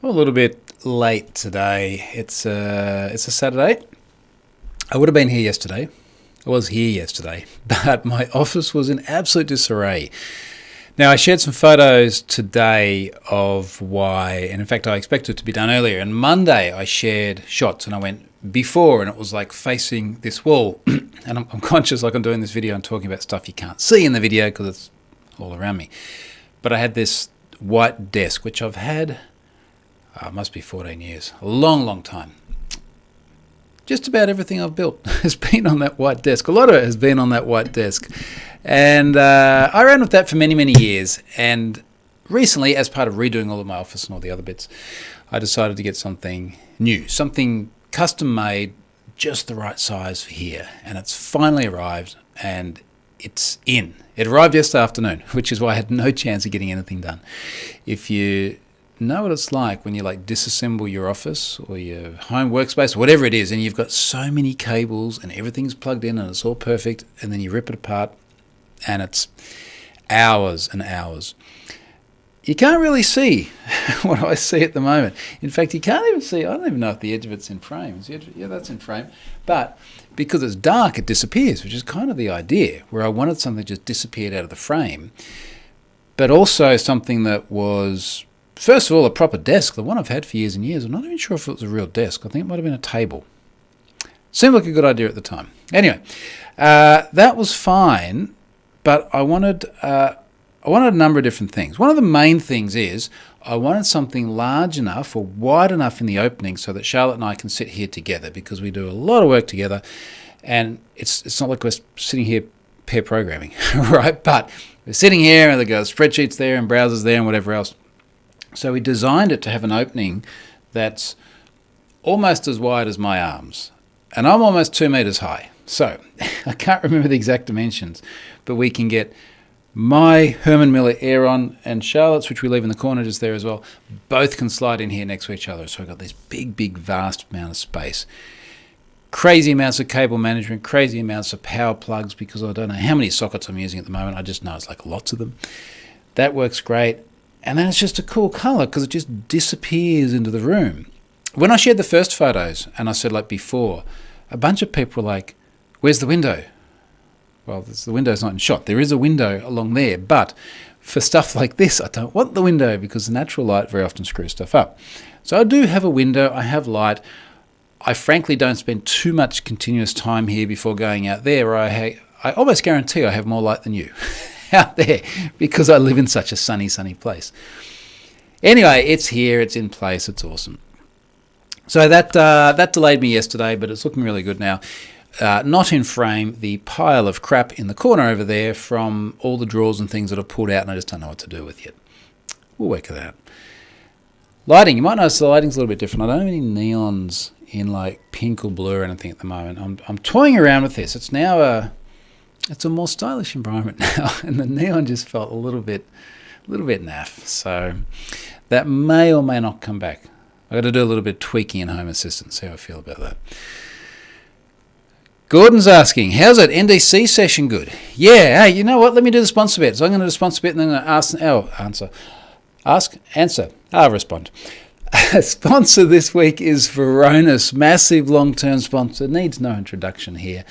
A little bit late today. It's a Saturday. I would have been here yesterday. I was here yesterday, but my office was in absolute disarray. Now, I shared some photos today of why, and in fact, I expected it to be done earlier. And Monday, I shared shots, and I went before, and it was like facing this wall. And I'm conscious, like I'm doing this video and talking about stuff you can't see in the video because it's all around me. But I had this white desk, which I've had, must be 14 years, a long, long time. Just about everything I've built has been on that white desk. A lot of it has been on that white desk. And I ran with that for many, many years. And recently, as part of redoing all of my office and all the other bits, I decided to get something new, something custom made, just the right size for here. And it's finally arrived, and it's in. It arrived yesterday afternoon, which is why I had no chance of getting anything done. If you know what it's like when you disassemble your office or your home workspace, whatever it is, and you've got so many cables and everything's plugged in and it's all perfect, and then you rip it apart and it's hours and hours. You can't really see what I see at the moment. In fact, you can't even see, I don't even know if the edge of it's in frame. Yeah, that's in frame. But because it's dark, it disappears, which is kind of the idea, where I wanted something that just disappeared out of the frame, but also something that was, first of all, a proper desk, the one I've had for years and years. I'm not even sure if it was a real desk. I think it might have been a table. Seemed like a good idea at the time. Anyway, that was fine, but I wanted a number of different things. One of the main things is I wanted something large enough or wide enough in the opening so that Charlotte and I can sit here together, because we do a lot of work together, and it's not like we're sitting here pair programming, right? But we're sitting here and they've got spreadsheets there and browsers there and whatever else. So we designed it to have an opening that's almost as wide as my arms. And I'm almost 2 meters high. So I can't remember the exact dimensions, but we can get my Herman Miller Aeron and Charlotte's, which we leave in the corner just there as well. Both can slide in here next to each other. So I've got this big, vast amount of space. Crazy amounts of cable management, crazy amounts of power plugs, because I don't know how many sockets I'm using at the moment. I just know it's like lots of them. That works great. And then it's just a cool color because it just disappears into the room. When I shared the first photos, and I said before, a bunch of people were like, where's the window? Well, the window's not in shot. There is a window along there, but for stuff like this, I don't want the window because the natural light very often screws stuff up. So I do have a window, I have light. I frankly don't spend too much continuous time here before going out there, where I almost guarantee I have more light than you out there, because I live in such a sunny place. Anyway, it's here, it's in place, it's awesome. So that delayed me yesterday, but it's looking really good now. Not in frame, the pile of crap in the corner over there from all the drawers and things that I've pulled out and I just don't know what to do with yet. We'll work it out. Lighting, you might notice the lighting's a little bit different. I don't have any neons in pink or blue or anything at the moment. I'm toying around with this. It's now it's a more stylish environment now, and the neon just felt a little bit naff. So that may or may not come back. I've got to do a little bit of tweaking in Home Assistant, see how I feel about that. Gordon's asking, how's that NDC session good? Yeah, hey, you know what? Let me do the sponsor bit. So I'm going to do the sponsor bit and then I'm going to answer. I'll respond. Sponsor this week is Varonis, massive long-term sponsor. Needs no introduction here.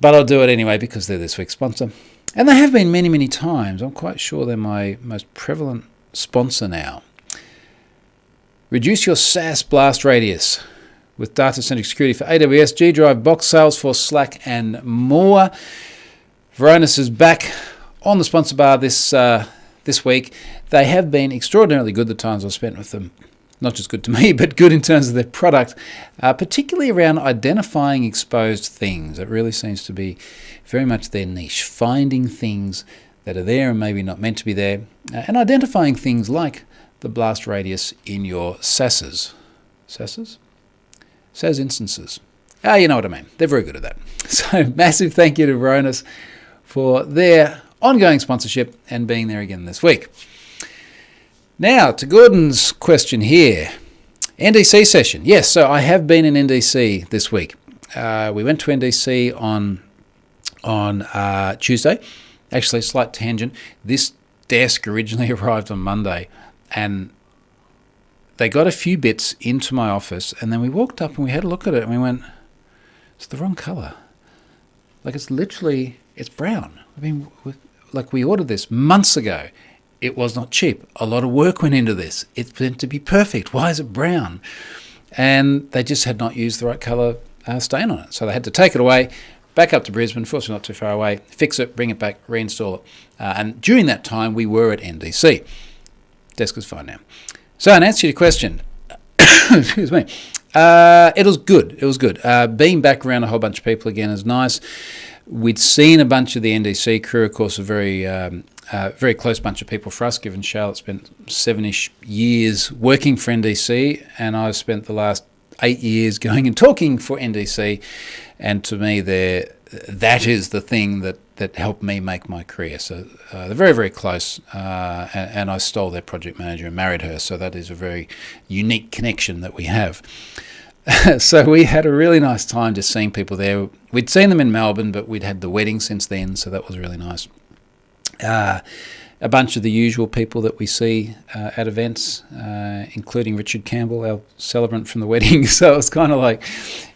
But I'll do it anyway because they're this week's sponsor. And they have been many, many times. I'm quite sure they're my most prevalent sponsor now. Reduce your SaaS blast radius with data-centric security for AWS, G Drive, Box, Salesforce, Slack, and more. Varonis is back on the sponsor bar this week. They have been extraordinarily good the times I've spent with them. Not just good to me, but good in terms of their product, particularly around identifying exposed things. It really seems to be very much their niche, finding things that are there and maybe not meant to be there, and identifying things like the blast radius in your SaaSes. SaaS instances. You know what I mean. They're very good at that. So massive thank you to Varonis for their ongoing sponsorship and being there again this week. Now, to Gordon's question here. NDC session. Yes, so I have been in NDC this week. We went to NDC on Tuesday. Actually, a slight tangent. This desk originally arrived on Monday, and they got a few bits into my office, and then we walked up and we had a look at it and we went, it's the wrong colour. Like, it's brown. I mean, we ordered this months ago. It was not cheap. A lot of work went into this. It's meant to be perfect. Why is it brown? And they just had not used the right colour stain on it. So they had to take it away, back up to Brisbane, fortunately not too far away, fix it, bring it back, reinstall it. And during that time, we were at NDC. Desk is fine now. So in answer to your question, excuse me, it was good. It was good. Being back around a whole bunch of people again is nice. We'd seen a bunch of the NDC crew, of course, a very close bunch of people for us, given Charlotte spent 7-ish years working for NDC, and I've spent the last 8 years going and talking for NDC, and to me, that is the thing that helped me make my career. So they're very, very close, and I stole their project manager and married her, so that is a very unique connection that we have. So we had a really nice time just seeing people there. We'd seen them in Melbourne, but we'd had the wedding since then, so that was really nice. A bunch of the usual people that we see at events, including Richard Campbell, our celebrant from the wedding. So it was kind of like,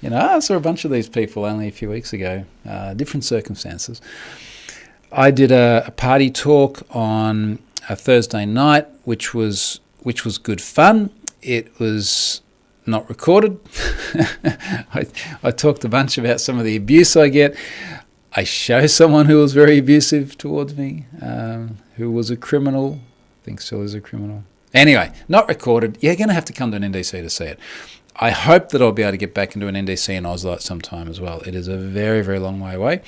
I saw a bunch of these people only a few weeks ago, different circumstances. I did a party talk on a Thursday night, which was good fun. It was not recorded. I talked a bunch about some of the abuse I get. I show someone who was very abusive towards me, who was a criminal, I think still is a criminal. Anyway, not recorded. You're going to have to come to an NDC to see it. I hope that I'll be able to get back into an NDC in Oslo at some time as well. It is a very, very long way away,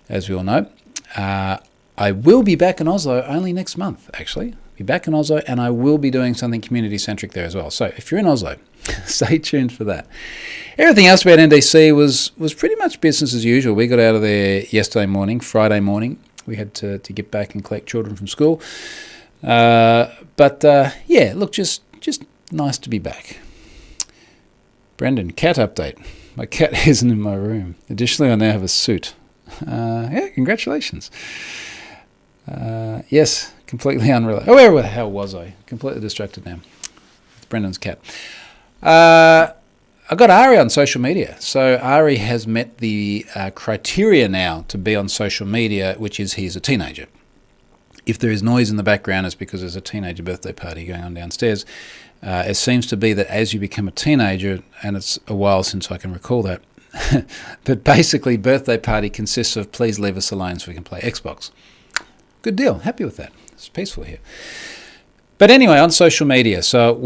as we all know. I will be back in Oslo only next month, actually. Be back in Oslo, and I will be doing something community-centric there as well. So if you're in Oslo, stay tuned for that. Everything else about NDC was pretty much business as usual. We got out of there yesterday morning, Friday morning. We had to get back and collect children from school. Look, just nice to be back. Brendan, cat update. My cat isn't in my room. Additionally, I now have a suit. Congratulations. Yes, completely unrelated. Oh, where the hell was I? Completely distracted now. It's Brendan's cat. I got Ari on social media. So Ari has met the criteria now to be on social media, which is he's a teenager. If there is noise in the background, it's because there's a teenager birthday party going on downstairs. It seems to be that as you become a teenager, and it's a while since I can recall that, but basically birthday party consists of please leave us alone so we can play Xbox. Good deal. Happy with that. It's peaceful here. But anyway, on social media, so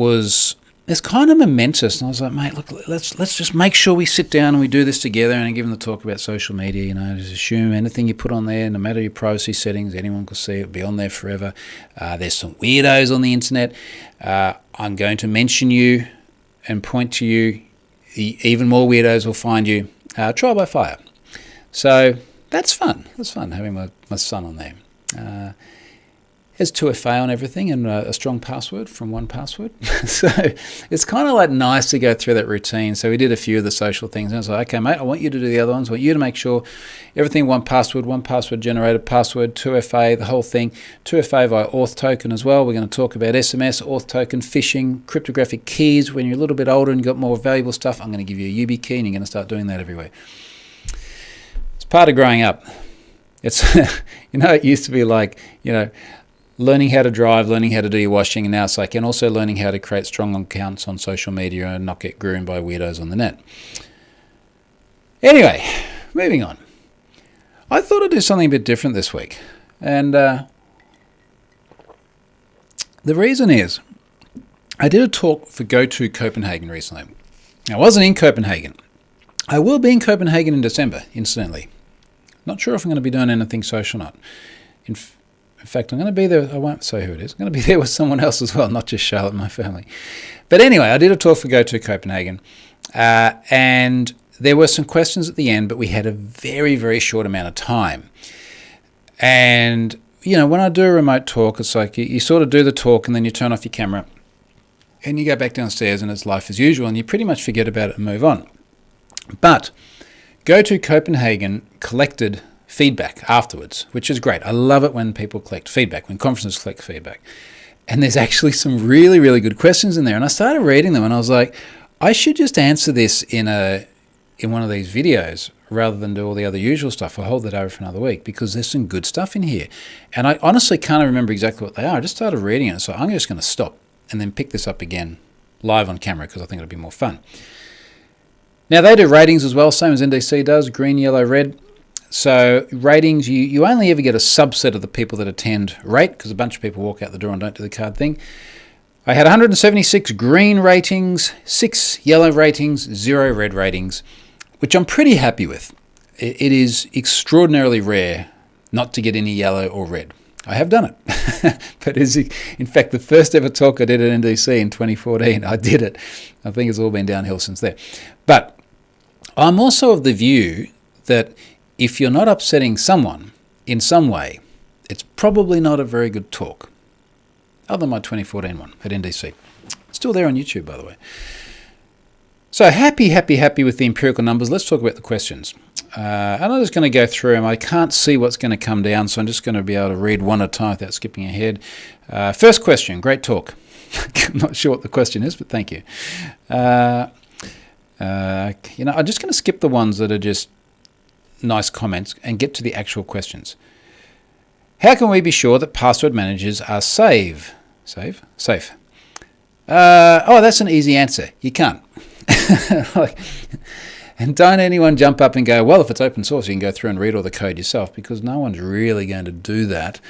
it's kind of momentous. And I was like, mate, look, let's just make sure we sit down and we do this together and give them the talk about social media. Just assume anything you put on there, no matter your privacy settings, anyone can see it, it'll be on there forever. There's some weirdos on the internet. I'm going to mention you and point to you. Even more weirdos will find you. Trial by fire. So that's fun. That's fun having my son on there. There's 2FA on everything and a strong password from 1Password. So it's kind of like nice to go through that routine. So we did a few of the social things. And I was like, okay, mate, I want you to do the other ones. I want you to make sure everything 1Password generated password, 2FA, the whole thing. 2FA via auth token as well. We're going to talk about SMS, auth token, phishing, cryptographic keys. When you're a little bit older and you've got more valuable stuff, I'm going to give you a YubiKey key and you're going to start doing that everywhere. It's part of growing up. It's, it used to be like, learning how to drive, learning how to do your washing, and now it's like, and also learning how to create strong accounts on social media and not get groomed by weirdos on the net. Anyway, moving on. I thought I'd do something a bit different this week. And the reason is, I did a talk for GoTo Copenhagen recently. I wasn't in Copenhagen. I will be in Copenhagen in December, incidentally. Not sure if I'm going to be doing anything social or not. In fact, I'm going to be there. I won't say who it is. I'm going to be there with someone else as well, not just Charlotte and my family. But anyway, I did a talk for GoTo Copenhagen. And there were some questions at the end, but we had a very, very short amount of time. And, when I do a remote talk, it's like you sort of do the talk and then you turn off your camera and you go back downstairs and it's life as usual and you pretty much forget about it and move on. But GoTo Copenhagen collected feedback afterwards, which is great. I love it when people collect feedback, when conferences collect feedback. And there's actually some really, really good questions in there. And I started reading them and I was like, I should just answer this in one of these videos rather than do all the other usual stuff. I'll hold that over for another week because there's some good stuff in here. And I honestly can't remember exactly what they are. I just started reading it. So I'm just going to stop and then pick this up again live on camera because I think it'll be more fun. Now, they do ratings as well, same as NDC does, green, yellow, red. So ratings, you only ever get a subset of the people that attend rate because a bunch of people walk out the door and don't do the card thing. I had 176 green ratings, 6 yellow ratings, 0 red ratings, which I'm pretty happy with. It is extraordinarily rare not to get any yellow or red. I have done it. But in fact, the first ever talk I did at NDC in 2014, I did it. I think it's all been downhill since there. But I'm also of the view that if you're not upsetting someone in some way, it's probably not a very good talk. Other than my 2014 one at NDC. Still there on YouTube, by the way. So happy with the empirical numbers. Let's talk about the questions. And I'm just going to go through them. I can't see what's going to come down, so I'm just going to be able to read one at a time without skipping ahead. First question, great talk. I'm not sure what the question is, but thank you. I'm just going to skip the ones that are just nice comments and get to the actual questions. How can we be sure that password managers are safe? That's an easy answer. You can't. And don't anyone jump up and go, well, if it's open source, you can go through and read all the code yourself, because no one's really going to do that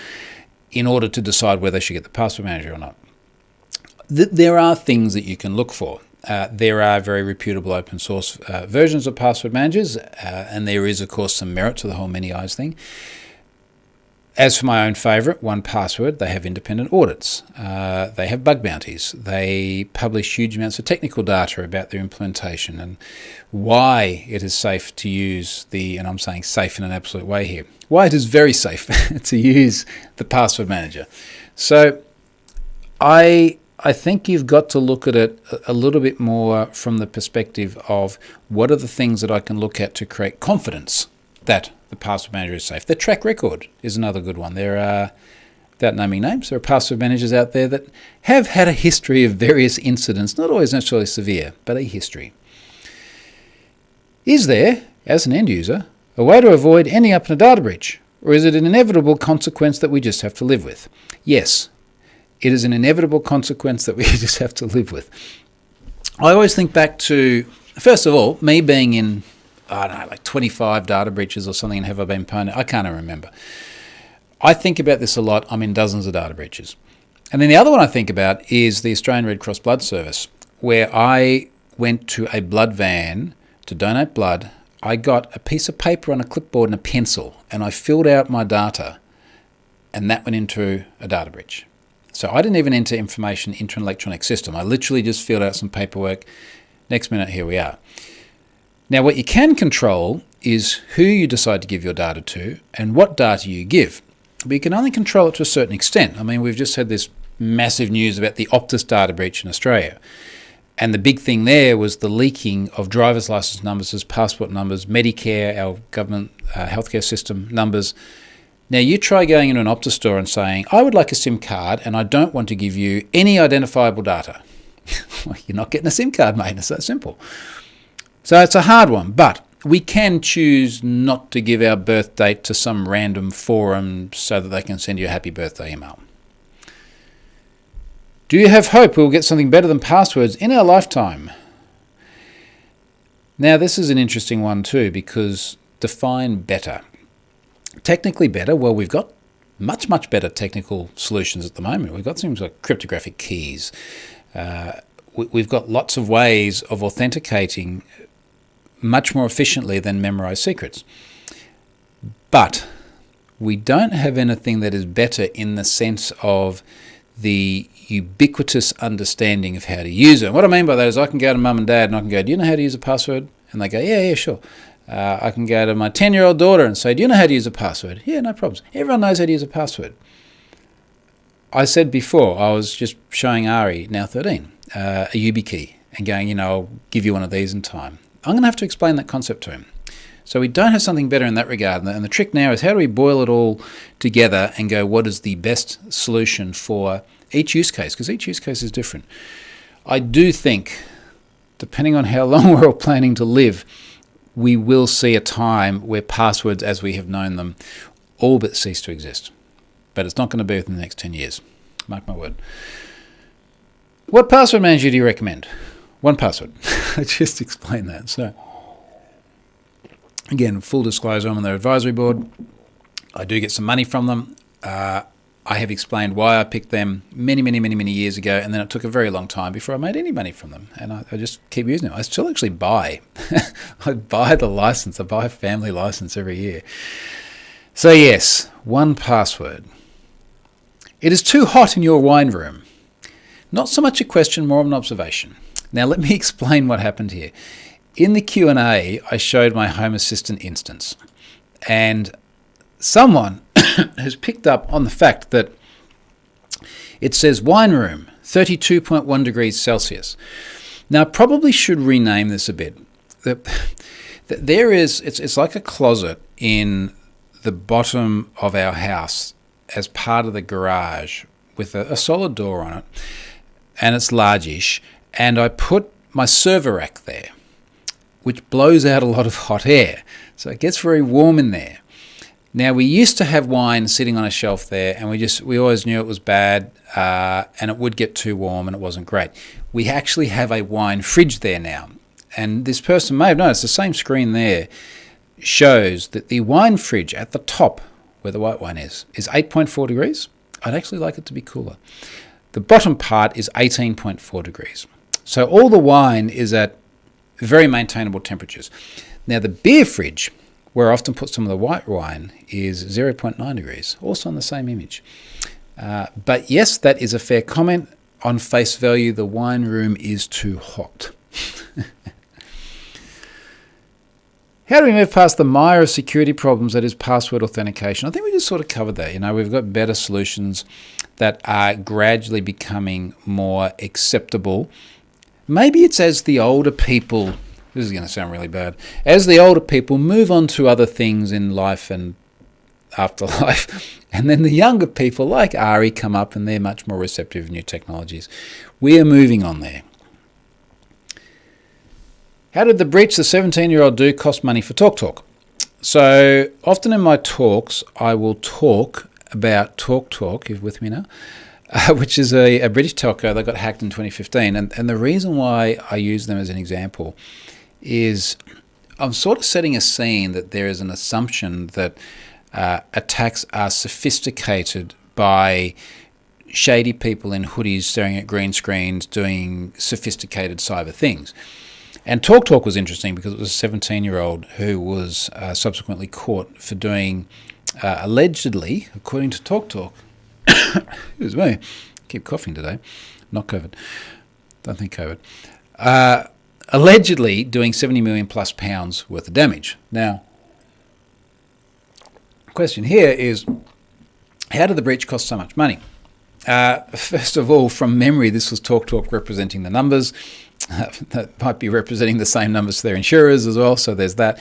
in order to decide whether they should get the password manager or not. There are things that you can look for. There are very reputable open source versions of password managers, and there is, of course, some merit to the whole many eyes thing. As for my own favourite, 1Password, they have independent audits. They have bug bounties. They publish huge amounts of technical data about their implementation and why it is safe to use and I'm saying safe in an absolute way here, why it is very safe to use the password manager. So I think you've got to look at it a little bit more from the perspective of what are the things that I can look at to create confidence that the password manager is safe. The track record is another good one. There are, without naming names, there are password managers out there that have had a history of various incidents, not always necessarily severe, but a history. Is there, as an end user, a way to avoid ending up in a data breach? Or is it an inevitable consequence that we just have to live with? Yes, it is an inevitable consequence that we just have to live with. I always think back to, first of all, me being in, I don't know, like 25 data breaches or something, and have I been pwned? I can't even remember. I think about this a lot. I'm in dozens of data breaches. And then the other one I think about is the Australian Red Cross Blood Service, where I went to a blood van to donate blood. I got a piece of paper on a clipboard and a pencil, and I filled out my data, and that went into a data breach. So I didn't even enter information into an electronic system. I literally just filled out some paperwork. Next minute, here we are. Now, what you can control is who you decide to give your data to and what data you give. But you can only control it to a certain extent. I mean, we've just had this massive news about the Optus data breach in Australia. And the big thing there was the leaking of driver's license numbers, passport numbers, Medicare, our government healthcare system numbers. Now, you try going into an Optus store and saying, I would like a SIM card and I don't want to give you any identifiable data. Well, you're not getting a SIM card, mate. It's that simple. So it's a hard one, but we can choose not to give our birth date to some random forum so that they can send you a happy birthday email. Do you have hope we'll get something better than passwords in our lifetime? Now, this is an interesting one too, because define better. Technically better, well, we've got much better technical solutions at the moment. We've got things like cryptographic keys. We've got lots of ways of authenticating much more efficiently than memorized secrets. But we don't have anything that is better in the sense of the ubiquitous understanding of how to use it. And what I mean by that is I can go to mum and dad and I can go, do you know how to use a password? And they go, yeah, sure. I can go to my 10-year-old daughter and say, do you know how to use a password? Yeah, no problems. Everyone knows how to use a password. I said before, I was just showing Ari, now 13, a YubiKey and going, I'll give you one of these in time. I'm going to have to explain that concept to him. So we don't have something better in that regard. And the trick now is how do we boil it all together and go, what is the best solution for each use case, because each use case is different. I do think, depending on how long we're all planning to live, we will see a time where passwords as we have known them all but cease to exist. But it's not going to be within the next 10 years. Mark my word. What password manager do you recommend? 1Password. I just explained that. So, again, full disclosure, I'm on their advisory board. I do get some money from them. I have explained why I picked them many years ago, and then it took a very long time before I made any money from them. And I just keep using them. I still actually buy. I buy the license. I buy a family license every year. So yes, 1Password. It is too hot in your wine room. Not so much a question, more of an observation. Now let me explain what happened here. In the Q&A, I showed my Home Assistant instance, and someone has picked up on the fact that it says wine room, 32.1 degrees Celsius. Now I probably should rename this a bit. It's like a closet in the bottom of our house as part of the garage with a solid door on it, and it's largish, and I put my server rack there, which blows out a lot of hot air, so it gets very warm in there. Now, we used to have wine sitting on a shelf there, and we always knew it was bad, and it would get too warm, and it wasn't great. We actually have a wine fridge there now, and this person may have noticed the same screen there shows that the wine fridge at the top, where the white wine is 8.4 degrees. I'd actually like it to be cooler. The bottom part is 18.4 degrees. So all the wine is at very maintainable temperatures. Now the beer fridge, where I often put some of the white wine, is 0.9 degrees, also on the same image. But yes, that is a fair comment. On face value, the wine room is too hot. How do we move past the mire of security problems that is password authentication? I think we just sort of covered that. We've got better solutions that are gradually becoming more acceptable. Maybe it's as the older people, this is going to sound really bad, as the older people move on to other things in life and afterlife, and then the younger people like Ari come up and they're much more receptive of new technologies. We are moving on there. How did the breach the 17-year-old do cost money for TalkTalk? So often in my talks, I will talk about TalkTalk, you're with me now, which is a British telco that got hacked in 2015. And the reason why I use them as an example is I'm sort of setting a scene that there is an assumption that attacks are sophisticated by shady people in hoodies staring at green screens doing sophisticated cyber things. And TalkTalk was interesting because it was a 17-year-old who was subsequently caught for doing, allegedly, according to TalkTalk, excuse me, I keep coughing today, not COVID, don't think COVID, allegedly doing 70 million plus pounds worth of damage. Now, the question here is, how did the breach cost so much money? First of all, from memory, this was TalkTalk representing the numbers. That might be representing the same numbers to their insurers as well, so there's that.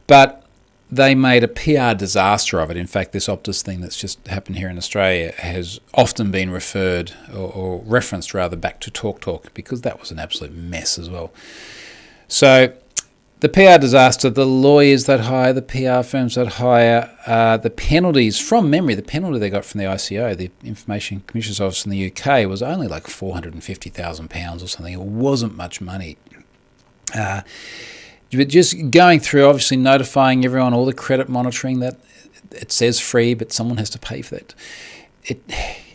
But they made a PR disaster of it. In fact, this Optus thing that's just happened here in Australia has often been referred or referenced rather back to TalkTalk because that was an absolute mess as well. So the PR disaster, the lawyers that hire, the PR firms that hire, the penalties from memory, the penalty they got from the ICO, the Information Commissioner's Office in the UK, was only like £450,000 or something. It wasn't much money. But just going through, obviously notifying everyone, all the credit monitoring, that it says free, but someone has to pay for that.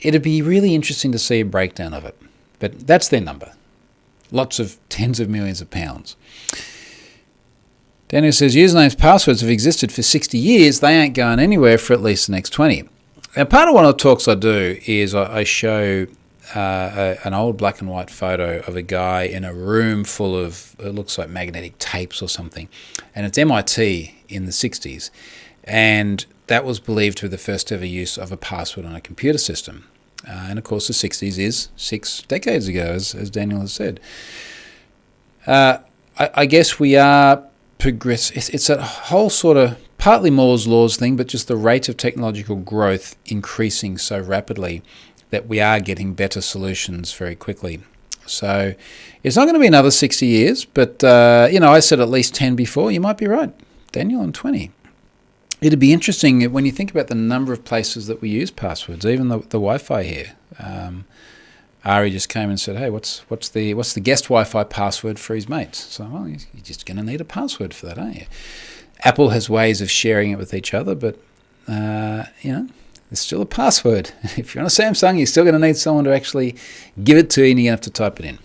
It'd be really interesting to see a breakdown of it. But that's their number. Lots of tens of millions of pounds. Daniel says, usernames, passwords have existed for 60 years. They ain't going anywhere for at least the next 20. Now, part of one of the talks I do is I show an old black and white photo of a guy in a room full of, it looks like magnetic tapes or something. And it's MIT in the 60s. And that was believed to be the first ever use of a password on a computer system. And of course, the 60s is 6 decades ago, as Daniel has said. I guess we are it's a whole sort of partly Moore's laws thing, but just the rate of technological growth increasing so rapidly that we are getting better solutions very quickly. So it's not going to be another 60 years, but, I said at least 10 before. You might be right, Daniel, on 20. It'd be interesting when you think about the number of places that we use passwords, even the Wi-Fi here. Ari just came and said, hey, what's the guest Wi-Fi password for his mates? So, well, you're just going to need a password for that, aren't you? Apple has ways of sharing it with each other, but, there's still a password. If you're on a Samsung, you're still going to need someone to actually give it to you, and you're going to have to type it in.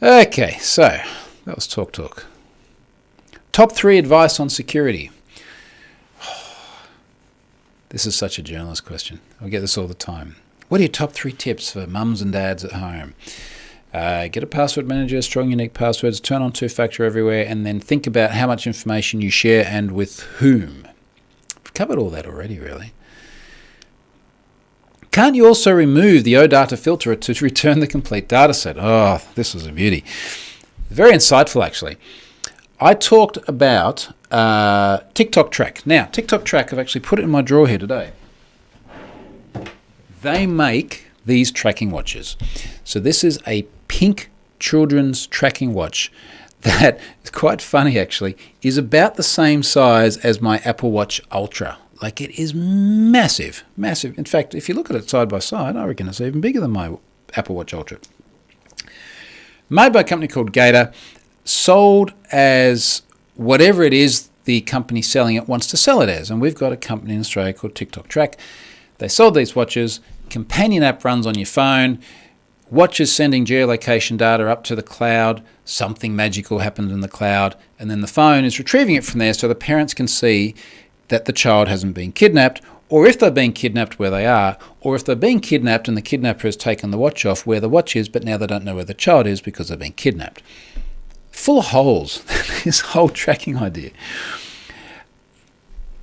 Okay, so that was Talk. Top 3 advice on security. This is such a journalist question. I get this all the time. What are your top 3 tips for mums and dads at home? Get a password manager, strong, unique passwords, turn on two-factor everywhere, and then think about how much information you share and with whom. We've covered all that already, really. Can't you also remove the OData filter to return the complete data set? Oh, this was a beauty. Very insightful, actually. I talked about TikTok Track. Now, TikTok Track, I've actually put it in my drawer here today. They make these tracking watches. So this is a pink children's tracking watch that is quite funny, actually, is about the same size as my Apple Watch Ultra. Like, it is massive, massive. In fact, if you look at it side by side, I reckon it's even bigger than my Apple Watch Ultra. Made by a company called Gator, sold as whatever it is the company selling it wants to sell it as. And we've got a company in Australia called TikTok Track. They sold these watches. Companion app runs on your phone. Watches sending geolocation data up to the cloud. Something magical happens in the cloud. And then the phone is retrieving it from there so the parents can see that the child hasn't been kidnapped, or if they've been kidnapped, where they are, or if they've been kidnapped and the kidnapper has taken the watch off, where the watch is, but now they don't know where the child is because they've been kidnapped. Full of holes, this whole tracking idea.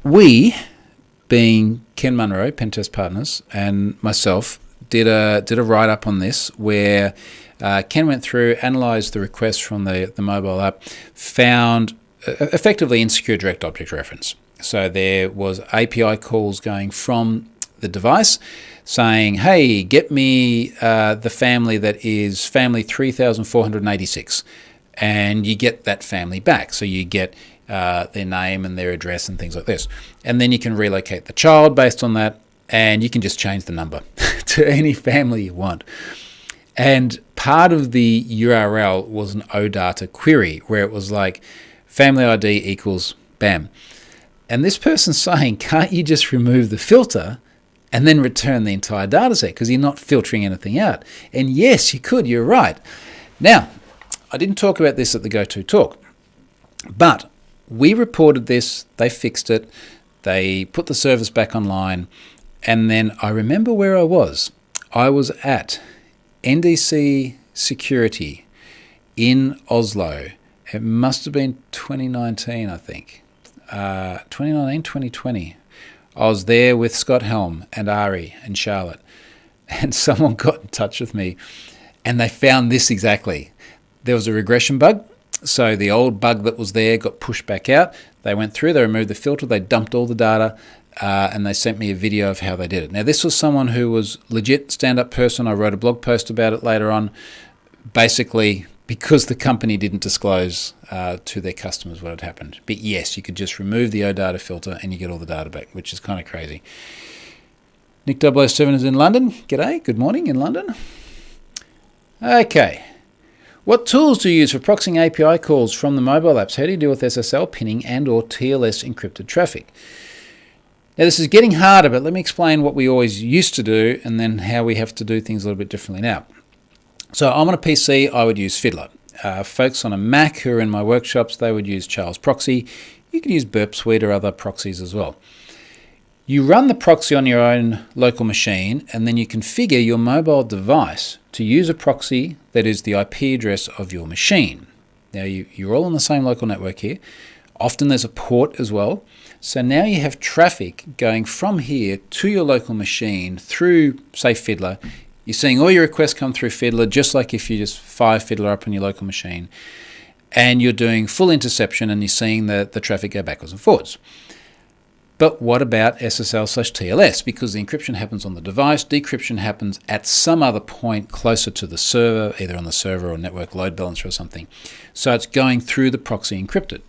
We, being Ken Munro, Pentest Partners, and myself, did a write-up on this where Ken went through, analysed the requests from the mobile app, found effectively insecure direct object reference. So there was API calls going from the device saying, hey, get me the family that is family 3486. And you get that family back. So you get their name and their address and things like this. And then you can relocate the child based on that, and you can just change the number to any family you want. And part of the URL was an OData query where it was like family ID equals bam. And this person's saying, can't you just remove the filter and then return the entire data set because you're not filtering anything out? And yes, you could. You're right. Now, I didn't talk about this at the GoTo Talk, but we reported this, they fixed it, they put the service back online, and then I remember where I was. I was at NDC Security in Oslo. It must have been 2019, I think. 2019, 2020. I was there with Scott Helm and Ari and Charlotte, and someone got in touch with me, and they found this exactly. There was a regression bug, so the old bug that was there got pushed back out. They went through, they removed the filter, they dumped all the data, and they sent me a video of how they did it. Now, this was someone who was legit stand-up person. I wrote a blog post about it later on, basically because the company didn't disclose to their customers what had happened. But yes, you could just remove the OData filter and you get all the data back, which is kind of crazy. Nick 007 is in London. G'day, good morning in London. Okay. What tools do you use for proxying API calls from the mobile apps? How do you deal with SSL pinning and or TLS encrypted traffic? Now, this is getting harder, but let me explain what we always used to do and then how we have to do things a little bit differently now. So I'm on a PC, I would use Fiddler. Folks on a Mac who are in my workshops, they would use Charles Proxy. You could use Burp Suite or other proxies as well. You run the proxy on your own local machine, and then you configure your mobile device to use a proxy that is the IP address of your machine. Now, you're all on the same local network here. Often there's a port as well. So now you have traffic going from here to your local machine through, say, Fiddler. You're seeing all your requests come through Fiddler, just like if you just fire Fiddler up on your local machine. And you're doing full interception, and you're seeing the traffic go backwards and forwards. But what about SSL/TLS? Because the encryption happens on the device, decryption happens at some other point closer to the server, either on the server or network load balancer or something. So it's going through the proxy encrypted.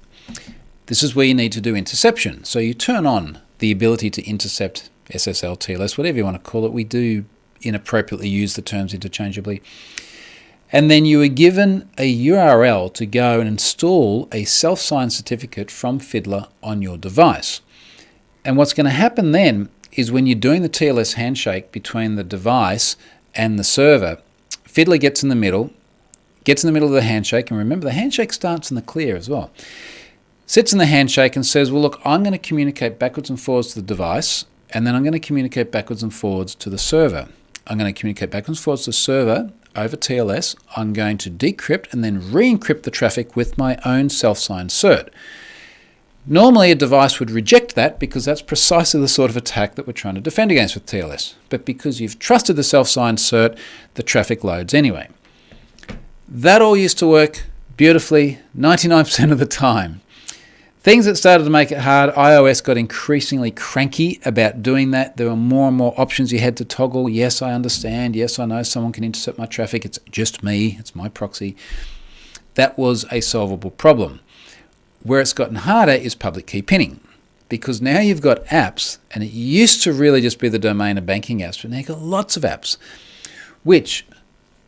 This is where you need to do interception. So you turn on the ability to intercept SSL, TLS, whatever you want to call it. We do inappropriately use the terms interchangeably. And then you are given a URL to go and install a self-signed certificate from Fiddler on your device. And what's going to happen then is when you're doing the TLS handshake between the device and the server, Fiddler gets in the middle of the handshake, and remember the handshake starts in the clear as well. Sits in the handshake and says, well, look, I'm going to communicate backwards and forwards to the device, and then I'm going to communicate backwards and forwards to the server. I'm going to communicate backwards and forwards to the server over TLS. I'm going to decrypt and then re-encrypt the traffic with my own self-signed cert. Normally, a device would reject that because that's precisely the sort of attack that we're trying to defend against with TLS. But because you've trusted the self-signed cert, the traffic loads anyway. That all used to work beautifully 99% of the time. Things that started to make it hard, iOS got increasingly cranky about doing that. There were more and more options you had to toggle. Yes, I understand. Yes, I know someone can intercept my traffic. It's just me. It's my proxy. That was a solvable problem. Where it's gotten harder is public key pinning, because now you've got apps, and it used to really just be the domain of banking apps, but now you've got lots of apps, which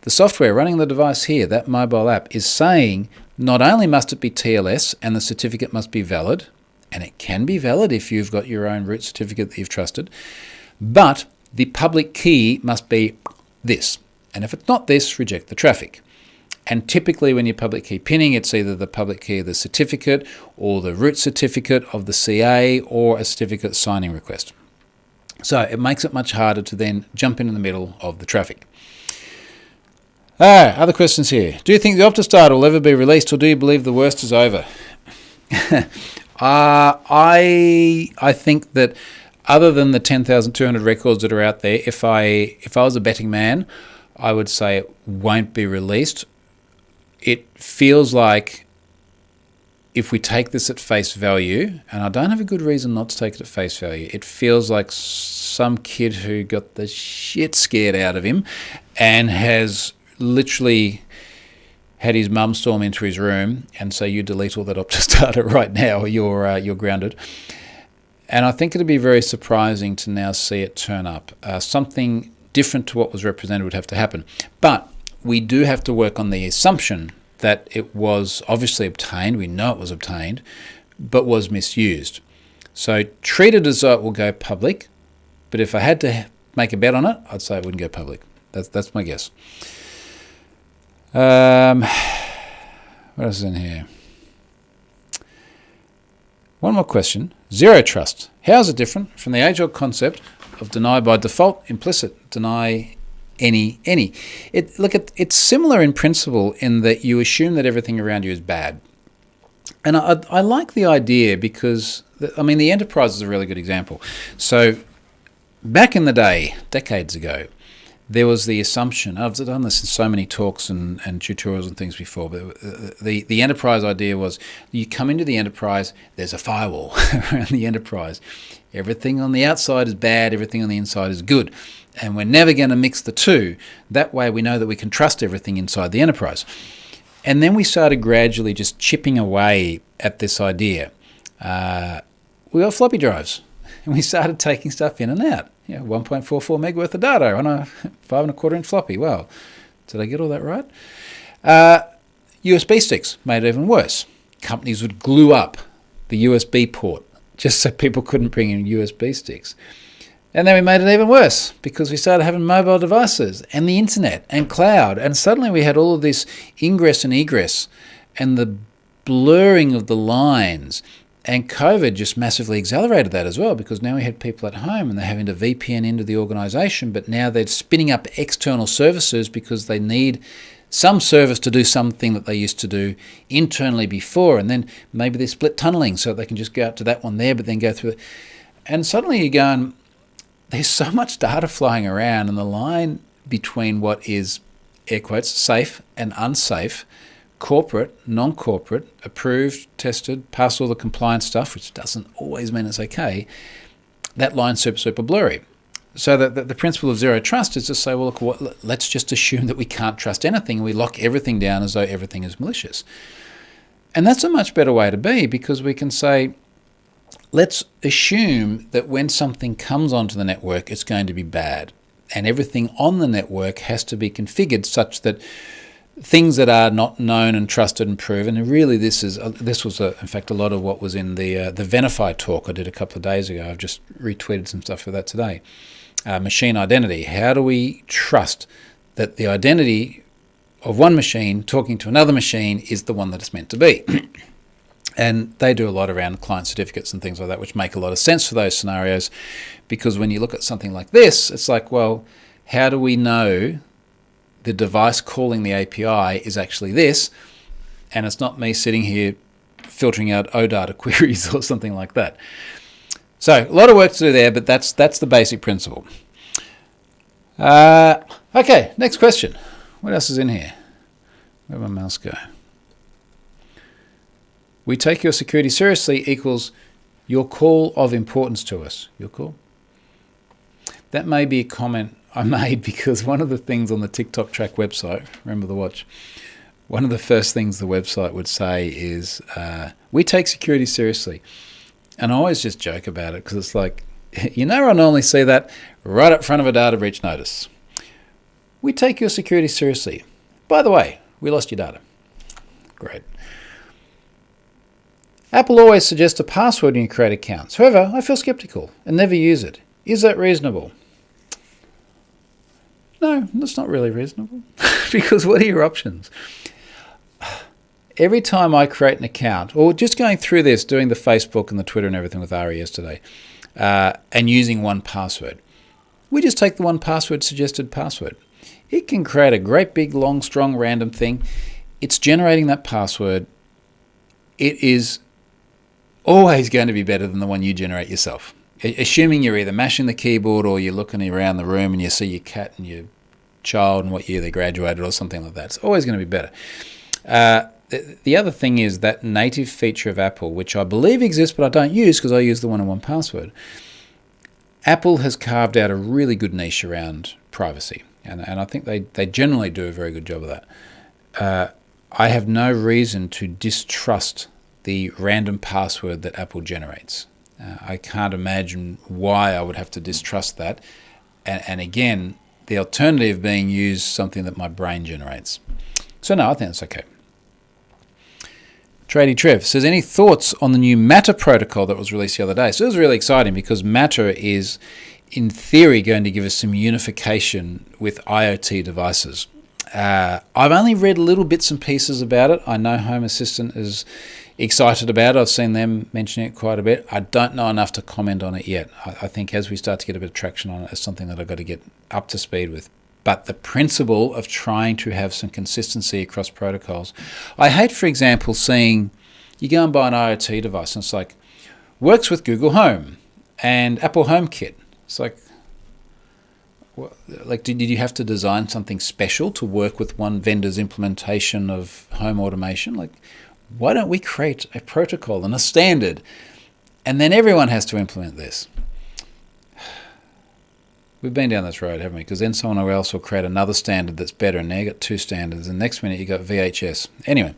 the software running the device here, that mobile app, is saying not only must it be TLS and the certificate must be valid, and it can be valid if you've got your own root certificate that you've trusted, but the public key must be this. And if it's not this, reject the traffic. And typically when you're public key pinning, it's either the public key of the certificate or the root certificate of the CA or a certificate signing request. So it makes it much harder to then jump in the middle of the traffic. Other questions here. Do you think the Optus data will ever be released, or do you believe the worst is over? I think that other than the 10,200 records that are out there, if I was a betting man, I would say it won't be released. It feels like if we take this at face value, and I don't have a good reason not to take it at face value, it feels like some kid who got the shit scared out of him and has literally had his mum storm into his room and say, you delete all that Optus data right now or you're grounded. And I think it'd be very surprising to now see it turn up. Something different to what was represented would have to happen. But we do have to work on the assumption that it was obviously obtained, we know it was obtained, but was misused. So treat it as though it will go public, but if I had to make a bet on it, I'd say it wouldn't go public. That's my guess. What else is in here? One more question. Zero trust. How is it different from the age-old concept of deny by default, implicit, deny any? It's similar in principle in that you assume that everything around you is bad. And I like the idea because, the enterprise is a really good example. So back in the day, decades ago, there was the assumption, I've done this in so many talks and tutorials and things before, but the enterprise idea was you come into the enterprise, there's a firewall around the enterprise. Everything on the outside is bad, everything on the inside is good. And we're never going to mix the two. That way we know that we can trust everything inside the enterprise. And then we started gradually just chipping away at this idea. We got floppy drives, and we started taking stuff in and out. 1.44 meg worth of data on a 5.25 inch floppy. Well, did I get all that right? USB sticks made it even worse. Companies would glue up the USB port just so people couldn't bring in USB sticks. And then we made it even worse because we started having mobile devices and the internet and cloud. And suddenly we had all of this ingress and egress and the blurring of the lines. And COVID just massively accelerated that as well, because now we had people at home and they're having to VPN into the organisation, but now they're spinning up external services because they need some service to do something that they used to do internally before. And then maybe they're split tunneling so they can just go out to that one there, but then go through it. And suddenly you're going, there's so much data flying around, and the line between what is, air quotes, safe and unsafe corporate, non-corporate, approved, tested, passed all the compliance stuff, which doesn't always mean it's okay, that line's super, super blurry. So the principle of zero trust is to say, well, look, let's just assume that we can't trust anything. We lock everything down as though everything is malicious. And that's a much better way to be, because we can say, let's assume that when something comes onto the network, it's going to be bad. And everything on the network has to be configured such that things that are not known and trusted and proven, and really this was in fact a lot of what was in the Venafi talk I did a couple of days ago. I've just retweeted some stuff for that today. Machine identity. How do we trust that the identity of one machine talking to another machine is the one that it's meant to be? And they do a lot around client certificates and things like that, which make a lot of sense for those scenarios, because when you look at something like this, it's like, well, how do we know the device calling the API is actually this, and it's not me sitting here filtering out OData queries or something like that? So a lot of work to do there, but that's the basic principle. Okay, next question. What else is in here? Where'd my mouse go? We take your security seriously equals your call of importance to us. Your call? That may be a comment I made because one of the things on the TikTok Track website, remember the watch, one of the first things the website would say is, we take security seriously. And I always just joke about it because it's like, I normally see that right up front of a data breach notice. We take your security seriously. By the way, we lost your data. Great. Apple always suggests a password when you create accounts. However, I feel skeptical and never use it. Is that reasonable? No, that's not really reasonable. Because what are your options? Every time I create an account, or just going through this, doing the Facebook and the Twitter and everything with Ari yesterday, and using 1Password, we just take the 1Password suggested password. It can create a great big, long, strong, random thing. It's generating that password. It is always going to be better than the one you generate yourself. Assuming you're either mashing the keyboard or you're looking around the room and you see your cat and your child and what year they graduated or something like that. It's always going to be better. The other thing is that native feature of Apple, which I believe exists but I don't use because I use the one-on-one password. Apple has carved out a really good niche around privacy, and I think they generally do a very good job of that. I have no reason to distrust the random password that Apple generates. I can't imagine why I would have to distrust that. And again, the alternative being use something that my brain generates. So no, I think that's okay. Trady Trev says, any thoughts on the new Matter protocol that was released the other day? So it was really exciting because Matter is, in theory, going to give us some unification with IoT devices. I've only read little bits and pieces about it. I know Home Assistant is excited about it. I've seen them mentioning it quite a bit. I don't know enough to comment on it yet. I think as we start to get a bit of traction on it, it's something that I've got to get up to speed with. But the principle of trying to have some consistency across protocols. I hate, for example, seeing you go and buy an IoT device and it's like, works with Google Home and Apple HomeKit. It's like, did you have to design something special to work with one vendor's implementation of home automation? Like, why don't we create a protocol and a standard and then everyone has to implement this? We've been down this road, haven't we? Because then someone else will create another standard that's better, and now you got two standards, and next minute you got VHS. Anyway,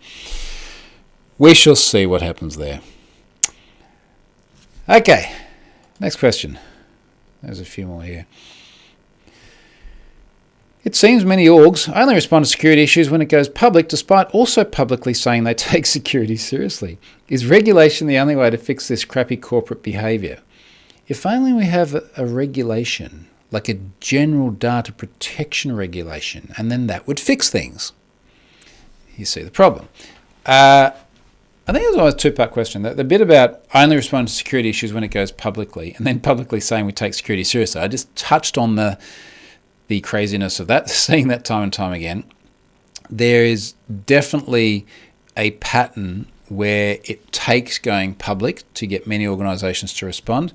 we shall see what happens there. Okay, next question. There's a few more here. It seems many orgs only respond to security issues when it goes public, despite also publicly saying they take security seriously. Is regulation the only way to fix this crappy corporate behaviour? If only we have a regulation, like a general data protection regulation, and then that would fix things. You see the problem. I think it was always a two-part question. The bit about only respond to security issues when it goes publicly, and then publicly saying we take security seriously. I just touched on the craziness of that, seeing that time and time again. There is definitely a pattern where it takes going public to get many organisations to respond.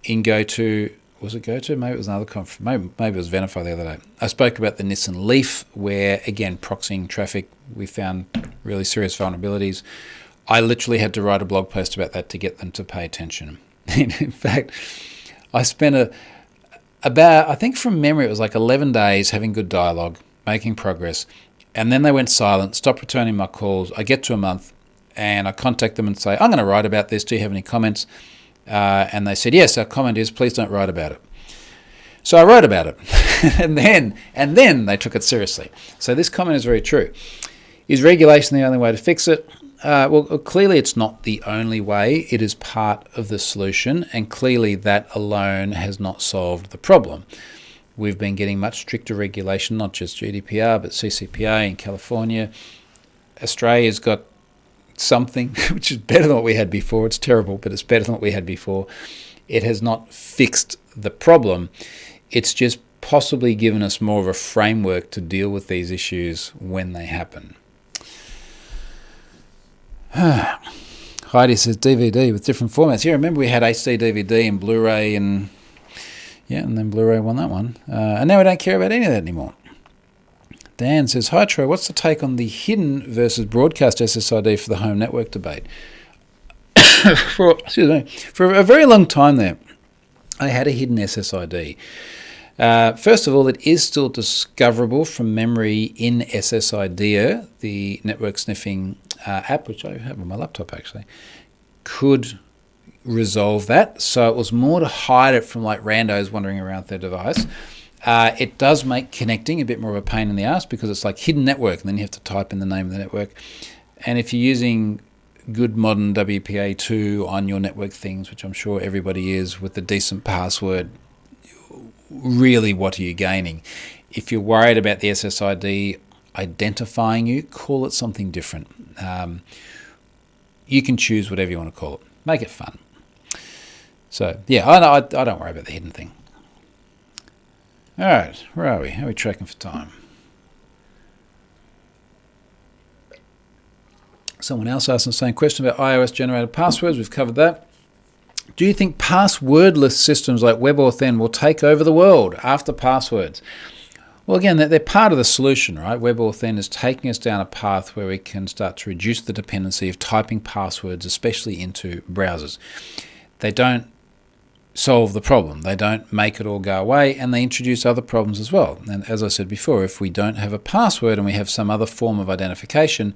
In go to, was it GoTo? Maybe it was another conference. Maybe it was Venafi the other day. I spoke about the Nissan Leaf, where, again, proxying traffic, we found really serious vulnerabilities. I literally had to write a blog post about that to get them to pay attention. In fact, I spent about, I think from memory, it was like 11 days having good dialogue, making progress, and then they went silent, stopped returning my calls. I get to a month, and I contact them and say, I'm going to write about this. Do you have any comments? And they said, yes, our comment is, please don't write about it. So I wrote about it, and then they took it seriously. So this comment is very true. Is regulation the only way to fix it? Well, clearly it's not the only way. It is part of the solution, and clearly that alone has not solved the problem. We've been getting much stricter regulation, not just GDPR, but CCPA in California. Australia's got something which is better than what we had before. It's terrible, but it's better than what we had before. It has not fixed the problem. It's just possibly given us more of a framework to deal with these issues when they happen. Heidi says DVD with different formats. Yeah, remember we had HD DVD and Blu-ray, and then Blu-ray won that one. And now we don't care about any of that anymore. Dan says, hi Troy, what's the take on the hidden versus broadcast SSID for the home network debate? For a very long time there, I had a hidden SSID. First of all, it is still discoverable from memory in SSID, the network sniffing app, which I have on my laptop actually, could resolve that. So it was more to hide it from like randos wandering around their device. It does make connecting a bit more of a pain in the ass because it's like hidden network, and then you have to type in the name of the network. And if you're using good modern WPA2 on your network things, which I'm sure everybody is, with a decent password, really what are you gaining? If you're worried about the SSID identifying you, call it something different. You can choose whatever you want to call it. Make it fun. So, yeah, I don't worry about the hidden thing. All right, where are we? How are we tracking for time? Someone else asked the same question about iOS-generated passwords. We've covered that. Do you think passwordless systems like WebAuthn will take over the world after passwords? Well, again, they're part of the solution, right? WebAuthn is taking us down a path where we can start to reduce the dependency of typing passwords, especially into browsers. They don't solve the problem. They don't make it all go away, and they introduce other problems as well. And as I said before, if we don't have a password and we have some other form of identification,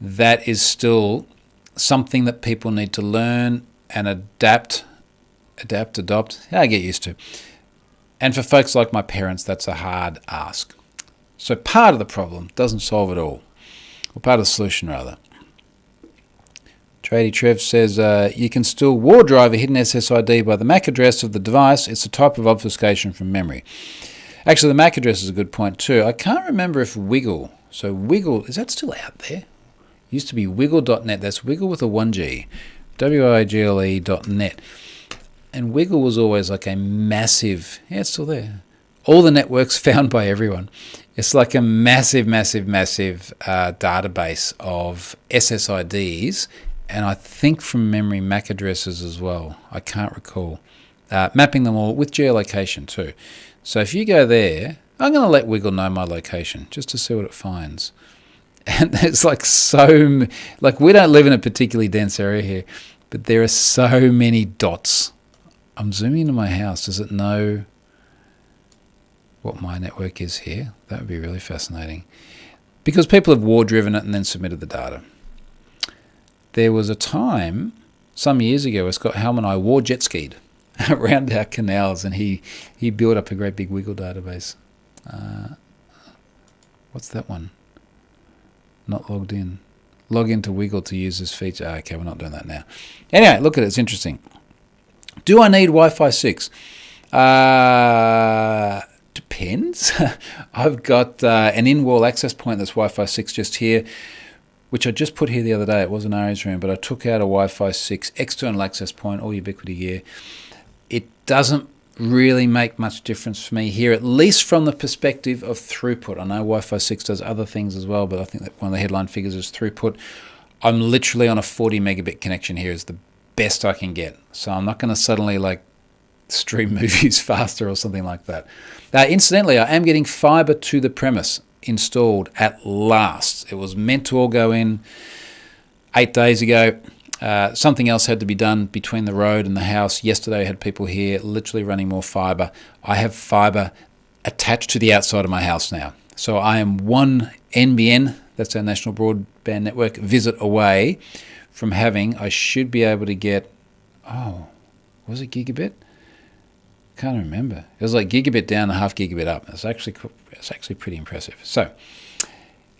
that is still something that people need to learn and adopt, get used to. And for folks like my parents, that's a hard ask. So part of the problem doesn't solve it all, or part of the solution rather. Trady Trev says, you can still war drive a hidden SSID by the MAC address of the device. It's a type of obfuscation from memory. Actually, the MAC address is a good point too. I can't remember if Wiggle, so Wiggle, is that still out there? Used to be wiggle.net. That's Wiggle with a 1G. WIGLE.net. And Wiggle was always like a massive, it's still there. All the networks found by everyone. It's like a massive database of SSIDs, and I think from memory MAC addresses as well. I can't recall. Mapping them all with geolocation too. So if you go there, I'm going to let Wiggle know my location just to see what it finds. And there's like we don't live in a particularly dense area here, but there are so many dots. I'm zooming into my house. Does it know what my network is here? That would be really fascinating. Because people have war-driven it and then submitted the data. There was a time, some years ago, where Scott Hellman and I war jet skied around our canals, and he built up a great big Wiggle database. What's that one? Not logged in. Log into Wiggle to use this feature. Okay, we're not doing that now. Anyway, look at it. It's interesting. Do I need Wi-Fi 6? Depends. I've got an in-wall access point that's Wi-Fi 6 just here, which I just put here the other day. It wasn't Ari's room, but I took out a Wi-Fi 6 external access point, all Ubiquiti gear. It doesn't really make much difference for me here, at least from the perspective of throughput. I know Wi-Fi 6 does other things as well, but I think that one of the headline figures is throughput. I'm literally on a 40 megabit connection here is the best I can get. So I'm not going to suddenly stream movies faster or something like that. Incidentally, I am getting fibre to the premise installed at last. It was meant to all go in 8 days ago. Something else had to be done between the road and the house. Yesterday I had people here literally running more fibre. I have fibre attached to the outside of my house now. So I am one NBN, that's our National Broadband Network, visit away from having, I should be able to get, was it gigabit? Can't remember. It was like gigabit down and half gigabit up. It's actually pretty impressive. So,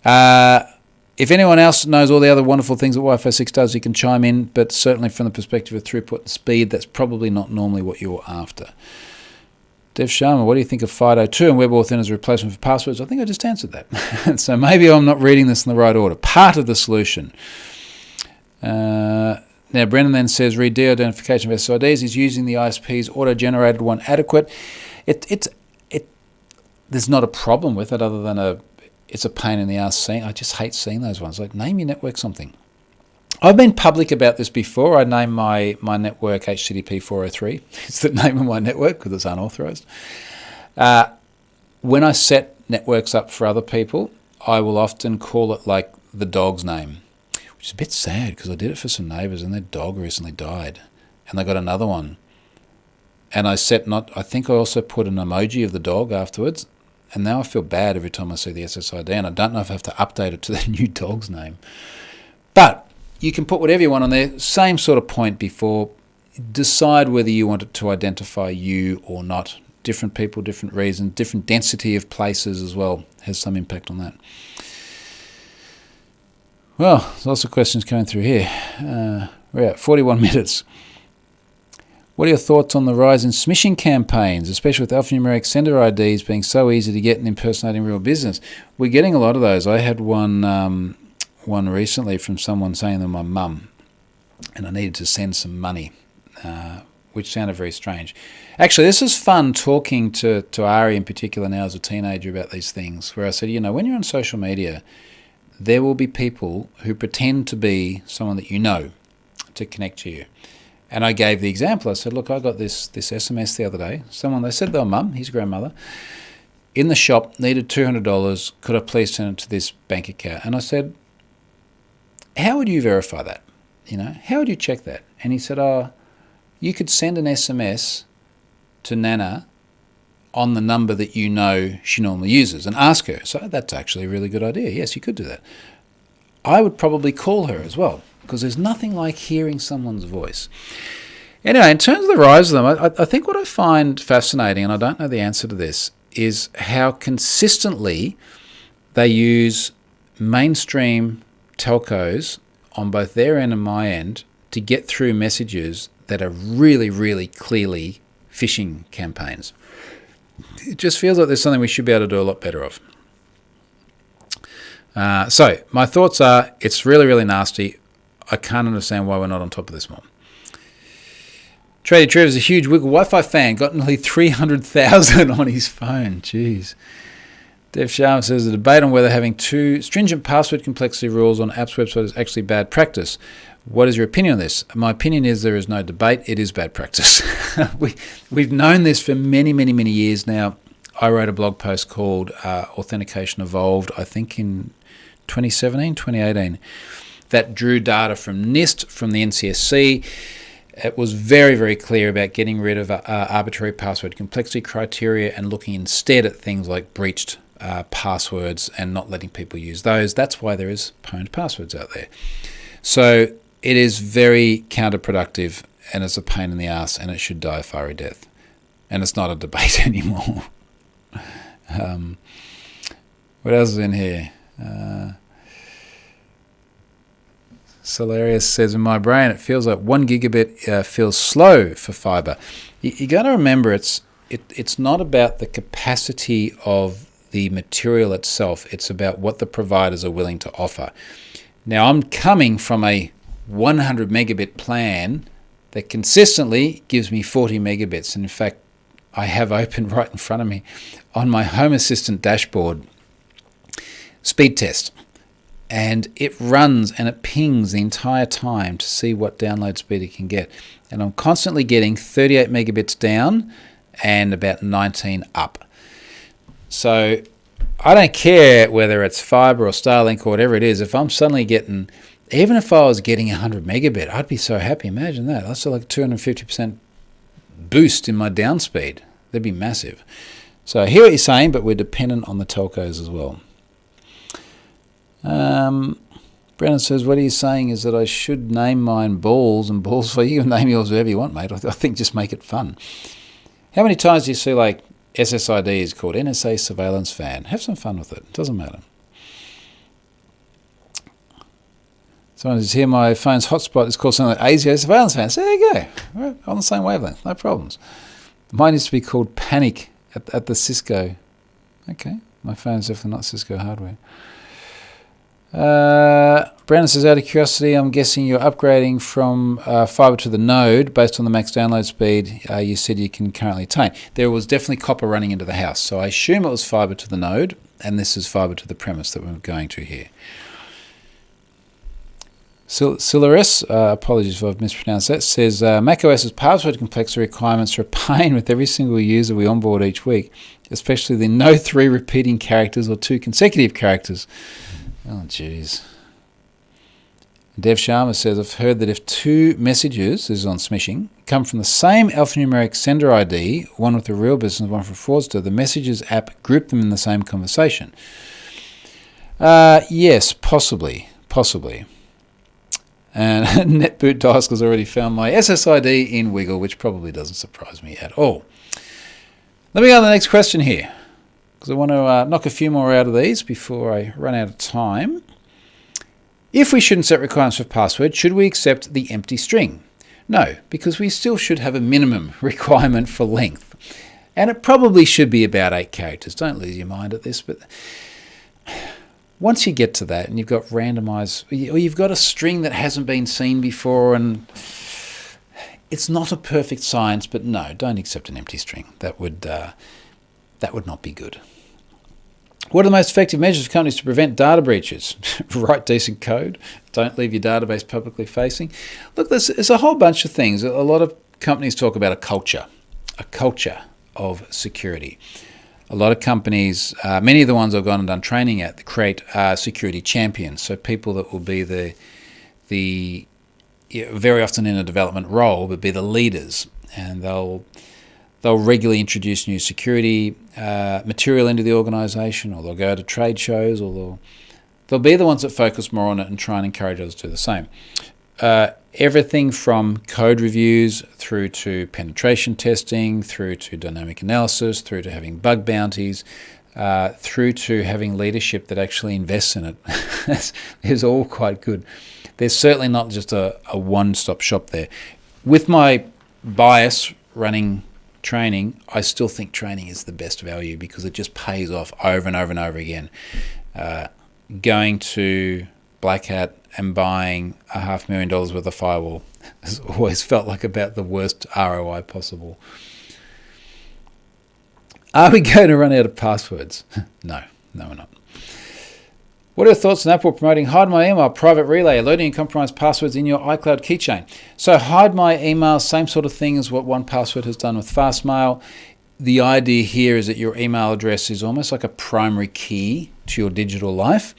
if anyone else knows all the other wonderful things that Wi-Fi 6 does, you can chime in, but certainly from the perspective of throughput and speed, that's probably not normally what you're after. Dev Sharma, what do you think of FIDO2 and WebAuthn as a replacement for passwords? I think I just answered that. So maybe I'm not reading this in the right order. Part of the solution. Now, Brennan then says, read de-identification of SIDs. Is using the ISP's auto-generated one adequate? There's not a problem with it other than it's a pain in the ass. I just hate seeing those ones. Like, name your network something. I've been public about this before. I named my network HTTP 403. It's the name of my network because it's unauthorized. When I set networks up for other people, I will often call it like the dog's name, which is a bit sad because I did it for some neighbours and their dog recently died and they got another one. And I think I also put an emoji of the dog afterwards. And now I feel bad every time I see the SSID, and I don't know if I have to update it to the new dog's name. But you can put whatever you want on there. Same sort of point before. Decide whether you want it to identify you or not. Different people, different reasons, different density of places as well has some impact on that. Well, there's lots of questions coming through here. We're at 41 minutes. What are your thoughts on the rise in smishing campaigns, especially with alphanumeric sender IDs being so easy to get and impersonating real business? We're getting a lot of those. I had one recently from someone saying they're my mum, and I needed to send some money, which sounded very strange. Actually, this is fun talking to Ari in particular now as a teenager about these things, where I said, when you're on social media, there will be people who pretend to be someone that you know to connect to you. And I gave the example. I said, look, I got this SMS the other day. They said they were mum, his grandmother, in the shop, needed $200. Could I please send it to this bank account? And I said, how would you verify that? How would you check that? And he said, you could send an SMS to Nana on the number that you know she normally uses and ask her. So that's actually a really good idea. Yes, you could do that. I would probably call her as well, because there's nothing like hearing someone's voice. Anyway, in terms of the rise of them, I think what I find fascinating, and I don't know the answer to this, is how consistently they use mainstream telcos on both their end and my end to get through messages that are really, really clearly phishing campaigns. It just feels like there's something we should be able to do a lot better of. So my thoughts are, it's really, really nasty. I can't understand why we're not on top of this more. Trady Trev is a huge Wiggle Wi-Fi fan. Got nearly 300,000 on his phone. Jeez. Dev Sharma says the debate on whether having too stringent password complexity rules on apps website is actually bad practice. What is your opinion on this? My opinion is there is no debate. It is bad practice. We've known this for many, many, many years now. I wrote a blog post called Authentication Evolved, I think in 2017, 2018, that drew data from NIST, from the NCSC. It was very, very clear about getting rid of arbitrary password complexity criteria and looking instead at things like breached passwords and not letting people use those. That's why there is pwned passwords out there. So it is very counterproductive and it's a pain in the ass and it should die a fiery death. And it's not a debate anymore. What else is in here? Solarius says, in my brain, it feels like 1 gigabit feels slow for fibre. You got to remember, it's not about the capacity of the material itself. It's about what the providers are willing to offer. Now, I'm coming from a 100 megabit plan that consistently gives me 40 megabits. And in fact, I have open right in front of me on my Home Assistant dashboard speed test. and it runs and it pings the entire time to see what download speed it can get. And I'm constantly getting 38 megabits down and about 19 up. So I don't care whether it's fiber or Starlink or whatever it is. If I'm suddenly getting, even if I was getting 100 megabit, I'd be so happy. Imagine that. That's like a 250% boost in my down speed. That'd be massive. So I hear what you're saying, but we're dependent on the telcos as well. Brennan says, what are you saying is that I should name mine balls and balls for you. You can name yours whatever you want, mate. I think just make it fun. How many times do you see like SSID is called NSA Surveillance Fan? Have some fun with it. It doesn't matter. Someone says, here my phone's hotspot is called something like ASIO Surveillance Fan. So there you go. We're on the same wavelength. No problems. Mine used to be called Panic at the Cisco. Okay. My phone's definitely not Cisco hardware. Brandon says, out of curiosity, I'm guessing you're upgrading from fiber to the node based on the max download speed you said you can currently attain. There was definitely copper running into the house, so I assume it was fiber to the node, and this is fiber to the premise that we're going to here. Ssl, apologies if I've mispronounced that, says macOS's password complexity requirements are a pain with every single user we onboard each week, especially the no 3 repeating characters or 2 consecutive characters. Oh, jeez. Dev Sharma says, I've heard that if 2 messages, this is on smishing, come from the same alphanumeric sender ID, one with a real business, one from fraudster, the messages app group them in the same conversation. Yes, possibly. And NetBoot Disk has already found my SSID in Wiggle, which probably doesn't surprise me at all. Let me go to the next question here, because I want to knock a few more out of these before I run out of time. If we shouldn't set requirements for password, should we accept the empty string? No, because we still should have a minimum requirement for length. And it probably should be about 8 characters. Don't lose your mind at this, but once you get to that and you've got randomized, or you've got a string that hasn't been seen before, and it's not a perfect science, but no, don't accept an empty string. That would not be good. What are the most effective measures for companies to prevent data breaches? Write decent code. Don't leave your database publicly facing. Look, there's a whole bunch of things. A lot of companies talk about a culture of security. A lot of companies, many of the ones I've gone and done training at, create security champions. So people that will be the very often in a development role, but be the leaders, and they'll regularly introduce new security material into the organisation, or they'll go to trade shows, or they'll be the ones that focus more on it and try and encourage others to do the same. Everything from code reviews through to penetration testing, through to dynamic analysis, through to having bug bounties, through to having leadership that actually invests in it is all quite good. There's certainly not just a one-stop shop there. With my bias running training, I still think training is the best value because it just pays off over and over and over again. Going to Black Hat and buying $500,000 worth of firewall has always felt like about the worst ROI possible. Are we going to run out of passwords? No, we're not. What are your thoughts on Apple promoting Hide My Email, Private Relay, alerting and compromised passwords in your iCloud keychain? So Hide My Email, same sort of thing as what 1Password has done with Fastmail. The idea here is that your email address is almost like a primary key to your digital life.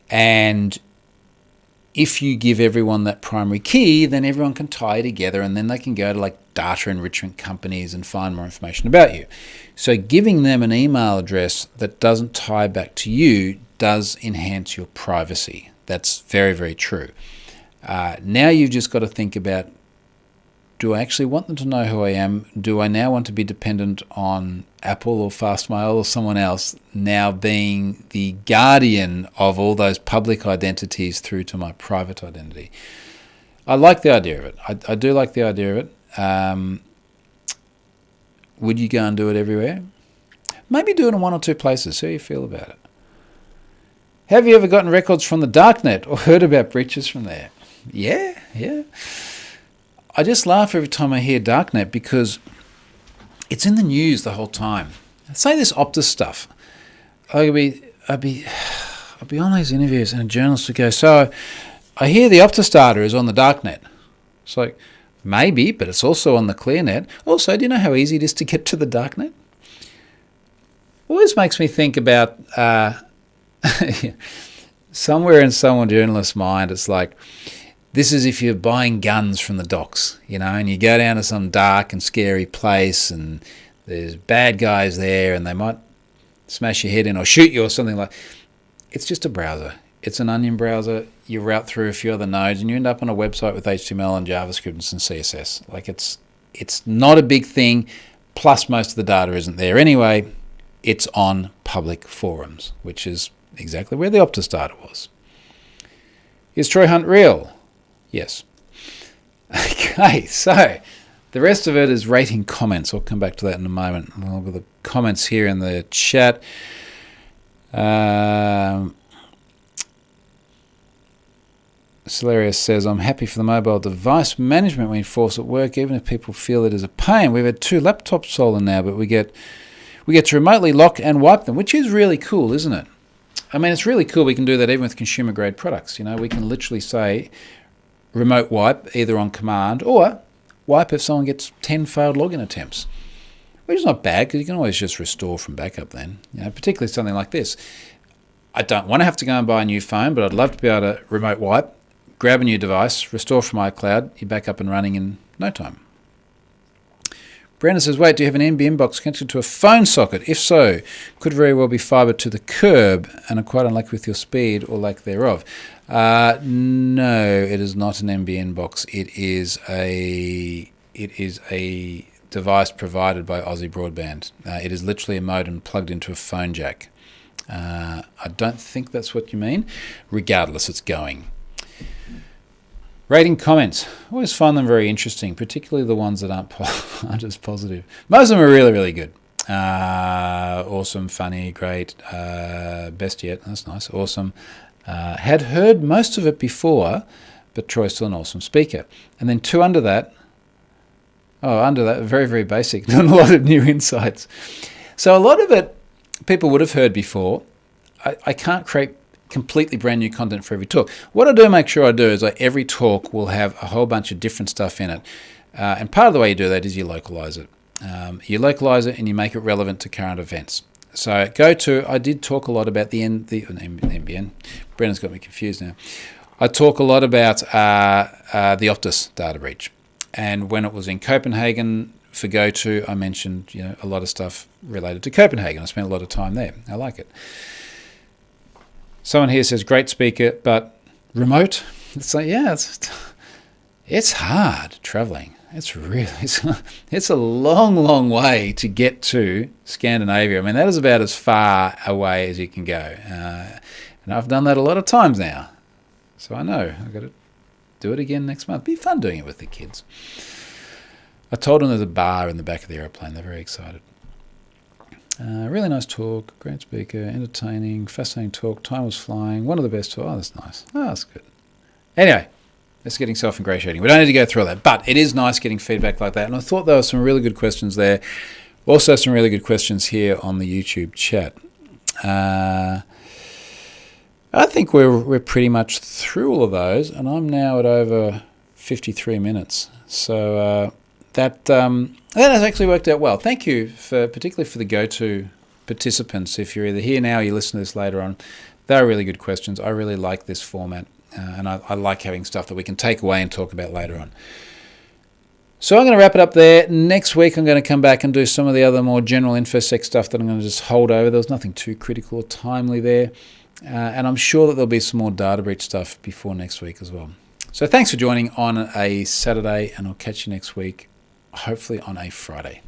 And if you give everyone that primary key, then everyone can tie together, and then they can go to like data enrichment companies and find more information about you. So giving them an email address that doesn't tie back to you does enhance your privacy. That's very, very true. Now you've just got to think about, do I actually want them to know who I am? Do I now want to be dependent on Apple or Fastmail or someone else now being the guardian of all those public identities through to my private identity? I like the idea of it. I do like the idea of it. Would you go and do it everywhere? Maybe do it in 1 or 2 places. See how you feel about it. Have you ever gotten records from the darknet or heard about breaches from there? Yeah. I just laugh every time I hear darknet because it's in the news the whole time. Say this Optus stuff. I'd be I'll be on these interviews and a journalist would go, so I hear the Optus data is on the darknet. It's like, maybe, but it's also on the clearnet. Also, do you know how easy it is to get to the darknet? Always makes me think about somewhere in some journalist's mind, it's like, this is if you're buying guns from the docks, and you go down to some dark and scary place and there's bad guys there and they might smash your head in or shoot you or something like. It's just a browser. It's an onion browser. You route through a few other nodes and you end up on a website with HTML and JavaScript and some CSS. Like it's not a big thing. Plus most of the data isn't there anyway. It's on public forums, which is exactly where the Optus data was. Is Troy Hunt real? Yes. Okay, so the rest of it is rating comments. I'll come back to that in a moment. I'll look at the comments here in the chat. Celerius says, I'm happy for the mobile device management we enforce at work, even if people feel it is a pain. We've had 2 laptops stolen now, but we get to remotely lock and wipe them, which is really cool, isn't it? I mean, it's really cool we can do that even with consumer-grade products. We can literally say remote wipe either on command or wipe if someone gets 10 failed login attempts, which is not bad because you can always just restore from backup then. Particularly something like this. I don't want to have to go and buy a new phone, but I'd love to be able to remote wipe, grab a new device, restore from iCloud, you're back up and running in no time. Brandon says, wait, do you have an NBN box connected to a phone socket? If so, could very well be fibre to the curb and are quite unlucky with your speed or lack thereof. No, it is not an NBN box. It is a device provided by Aussie Broadband. It is literally a modem plugged into a phone jack. I don't think that's what you mean. Regardless, it's going. Rating comments. I always find them very interesting, particularly the ones that aren't as positive. Most of them are really, really good. Awesome, funny, great, best yet. That's nice. Awesome. Had heard most of it before, but Troy's still an awesome speaker. And then 2 under that, very, very basic. Not a lot of new insights. So a lot of it people would have heard before. I can't create completely brand new content for every talk. What I do make sure I do is every talk will have a whole bunch of different stuff in it. And part of the way you do that is you localize it. You localize it and you make it relevant to current events. So I did talk a lot about the NBN. Brendan's got me confused now. I talk a lot about the Optus data breach. And when it was in Copenhagen for GoTo, I mentioned a lot of stuff related to Copenhagen. I spent a lot of time there. I like it. Someone here says, great speaker, but remote? It's like, yeah, it's hard traveling. It's a long, long way to get to Scandinavia. I mean, that is about as far away as you can go. And I've done that a lot of times now. So I know I've got to do it again next month. Be fun doing it with the kids. I told them there's a bar in the back of the aeroplane. They're very excited. Really nice talk, great speaker, entertaining, fascinating talk, time was flying, one of the best talks. Oh, that's nice. Oh, that's good. Anyway, that's getting self-ingratiating. We don't need to go through all that, but it is nice getting feedback like that. And I thought there were some really good questions there. Also some really good questions here on the YouTube chat. I think we're pretty much through all of those, and I'm now at over 53 minutes. So that has actually worked out well. Thank you, particularly for the GoTo participants. If you're either here now or you listen to this later on, they're really good questions. I really like this format, and I like having stuff that we can take away and talk about later on. So I'm going to wrap it up there. Next week I'm going to come back and do some of the other more general InfoSec stuff that I'm going to just hold over. There was nothing too critical or timely there. And I'm sure that there'll be some more data breach stuff before next week as well. So thanks for joining on a Saturday, and I'll catch you next week, hopefully on a Friday.